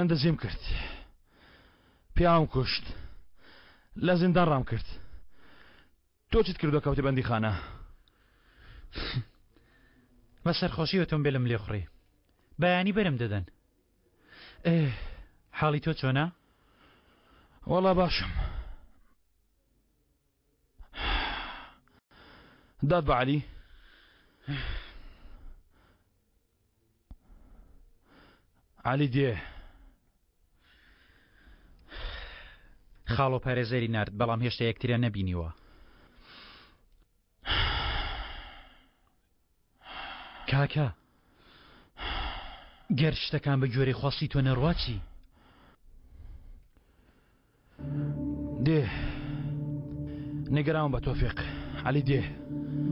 دەزیم کرد پیاوم کوشت لە زیندان ڕام کرد تۆ چیت کردو کەوتە بەندی خانە بە سەرخۆشی ئۆتۆمبیلم لێ خوڕی بەیانی بەرم دەدەن حاڵی تۆ چۆنە؟ وەڵا باشم داد بە عەلی عەلی دێ خاڵۆ پارێزەری نارد بەڵام هێشتا یەکترە نەبینیوە کاکە گەر شتەکان بە گوێرەی خواستی تۆ نەڕواچی دێ نێگەراوم بە تۆفیق عەلی دێ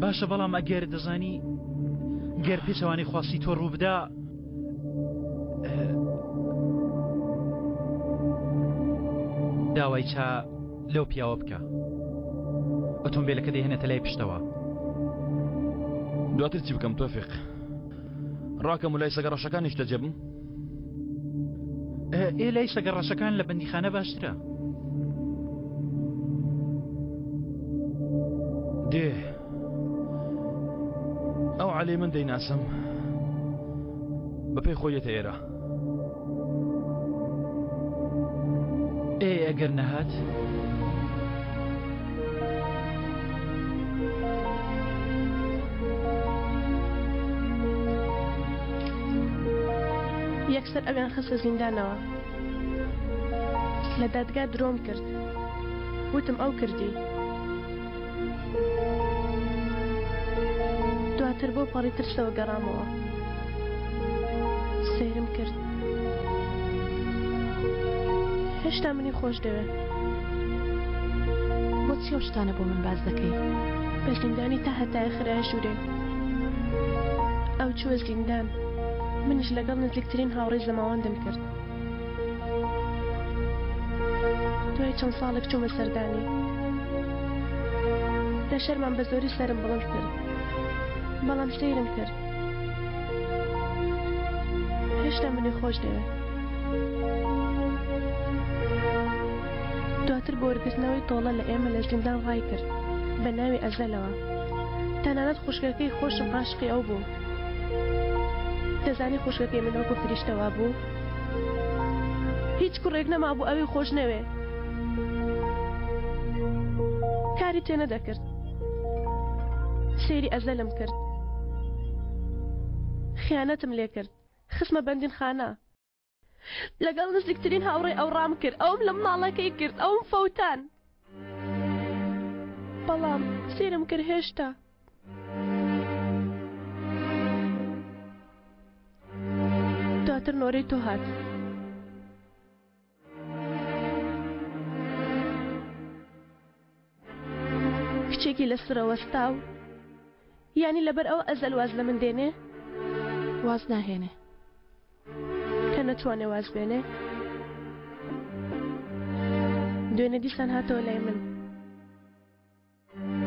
باشە بەڵام ئەگەر دەزانی گەر پێچەوانی خواستی تۆ ڕوو بدا داوای چا لەو پیاوە بکە ئۆتۆمبیلەکە دەهێنێتە لای پشتەوە دواتر چی بکەم تۆفیق ڕاکەم و لای سەگەڕەشەکانیش دەجێبم لای سەگەڕەشەکان لە بەندیخانە باشترە دێ ئەو عەلی من دەیناسم بەپێی خۆیەتە ئێرە ئەگەر نەهات یەکسەر ئەویان خستە زیندانەوە لە دادگا درۆم کرد وتم ئەو کردی دواتر بۆ پەڕی ترسەوە گەڕامەوە سەیرم کرد هێشتا منی خۆش دەوێت بۆچی ئەو شتانە بۆ من باز دەکەی بە زیندانی تا هەتای خرای ژوورێ ئەو چووە زیندان منیش لەگەڵ نزیکترین هاوڕێی زەماوەندم کرد دوای چەند ساڵێک چوومە سەردانی لە شەرمان بە زۆری سەرم بڵند کرد بەڵام سەیرم کرد هێشتا منی خۆش دەوێت دواتر بۆ وەرگرتنەوەی تۆڵە لە ئێمە لە زیندان ڕای کرد بە ناوی ئەزەلەوە تەنانەت خوشکەکەی خۆشم عاشقی ئەو بوو دەزانی خوشکەکەی من وەکو فریشتەوە بوو هیچ کوڕێک نەما بوو ئەوی خۆش نەوێ کاری تێ نەدەکرد سێری ئەزەلم کرد خیانەتم لێ کرد خستمە بەندین خانە لەگەڵ نزیکترین هاوڕێی ئەو ڕام کرد ئەوم لە مناڵەکەی کرد ئەوم فەوتان بەڵام سێرم کرد هێشتا دواتر نۆرەی تۆ هات کچێکی لە سرەوەستاو یانی لەبەر ئەو ئەزەل واز لە من دێنێ واز ناهێنێ کە نەتوانێ واز بێنێ دوێنێ دیسان هاتەوە لای من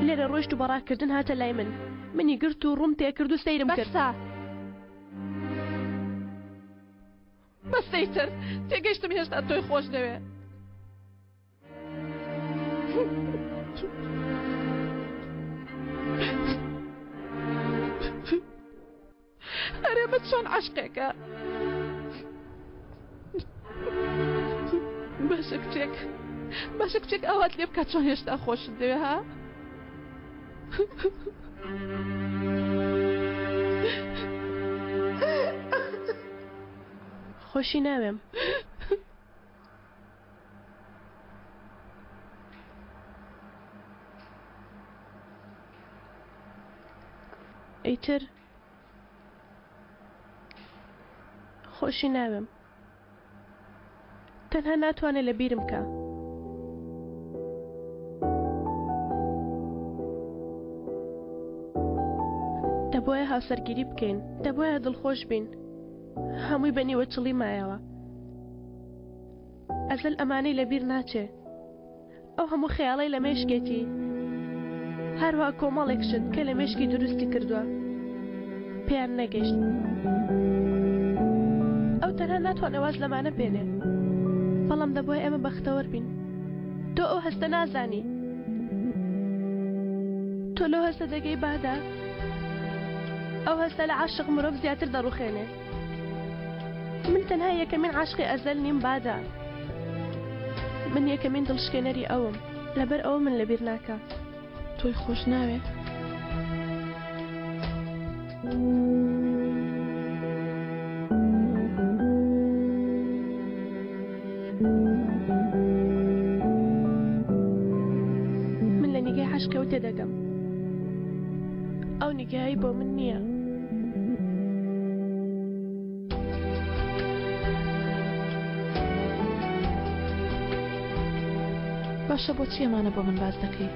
لێرە ڕۆیشت و بەڕاکردن هاتە لای من منی گرت و ڕوم تێکرد و سەیرم کرد بەستەیتر تێگەیشتم هێشتا تۆی خۆش دەوێ هەرێمە چۆن عاشقێکە باشە کچێک ئەوات لێ بکات چۆن هێشتا خۆشت دەوێ ها خۆشی ناوێم ئەیتر خۆشی ناوێم تەنها ناتوانێت لە بیرم کە دەبایە هاوسەرگیری بکەین دەبایە دڵخۆش بین هەمووی بەنیوە چڵی مایەوە ئەزەل ئەمانەی لەبیر ناچێ ئەو هەموو خەیاڵەی لە مێشکێتی هەروە کۆمەڵێک شت کە لە مێشکی دروستی کردووە پێیان نەگەیشت ئەو تەنها ناتوانێت واز لەمانە بێنێ بەڵام دەبووە ئێمە بەختەوەر بین تۆ ئەو هەستە نازانی تۆ لەو هەستە دەگەی بادا ئەو هەستە لە عاشق مرۆڤ زیاتر دەڕوخێنێ من تەنها یەکەمین عاشقی ئەزەل نیم بادا من یەکەمین دڵشکێنەری ئەوم لەبەر ئەوە من لەبیر ناکە تۆی خۆش ناوێ من لە نیگەی حەشقەوە تێدەگەم ئەو نیگایی بۆ من نییە باشە بۆ چی ئەمانە بۆ من باز دەکەی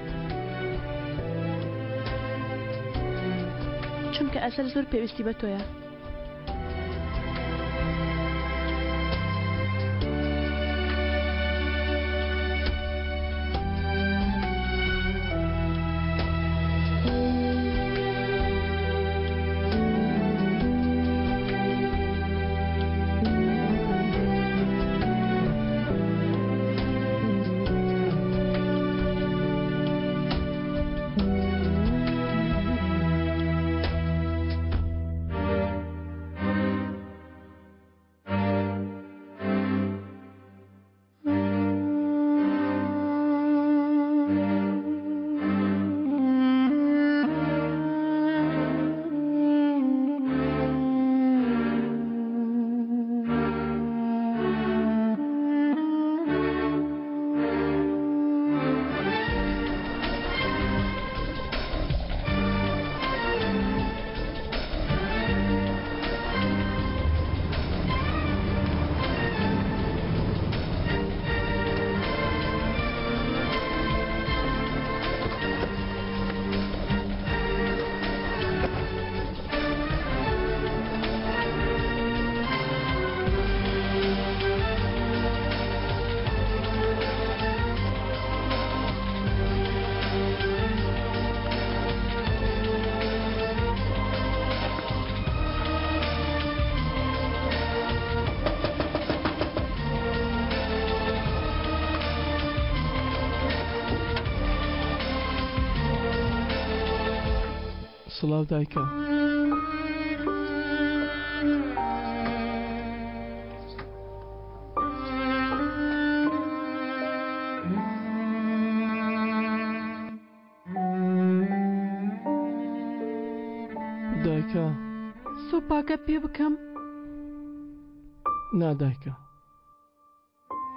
چونکە ئەسەر زۆر پێویستی بە تۆیە سڵاو دایکە دایکە سۆپاکە پێ بکەم نا دایکە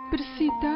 برسیتە